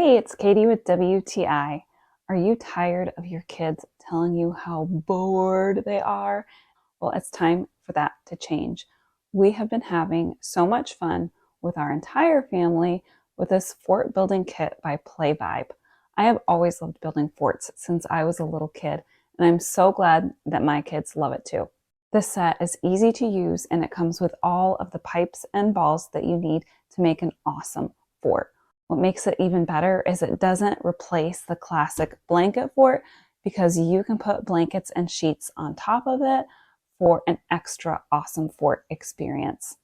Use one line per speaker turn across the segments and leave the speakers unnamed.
Hey, it's Katie with WTI. Are you tired of your kids telling you how bored they are? Well, it's time for that to change. We have been having so much fun with our entire family with this fort building kit by PLAYVIBE. I have always loved building forts since I was a little kid, and I'm so glad that my kids love it too. This set is easy to use and it comes with all of the pipes and balls that you need to make an awesome fort. What makes it even better is it doesn't replace the classic blanket fort because you can put blankets and sheets on top of it for an extra awesome fort experience.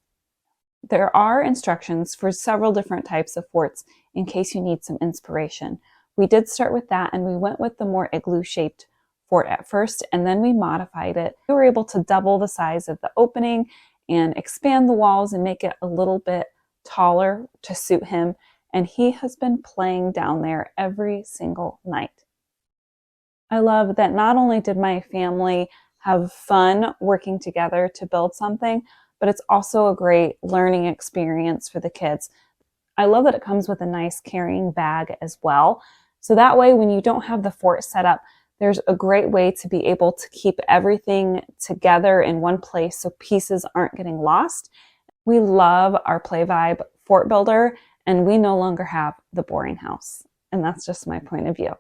There are instructions for several different types of forts in case you need some inspiration. We did start with that and we went with the more igloo shaped fort at first, and then we modified it. We were able to double the size of the opening and expand the walls and make it a little bit taller to suit him. And he has been playing down there every single night. I love that not only did my family have fun working together to build something, but it's also a great learning experience for the kids. I love that it comes with a nice carrying bag as well. So that way, when you don't have the fort set up, there's a great way to be able to keep everything together in one place so pieces aren't getting lost. We love our PLAYVIBE fort builder, and we no longer have the boring house. And that's just my point of view.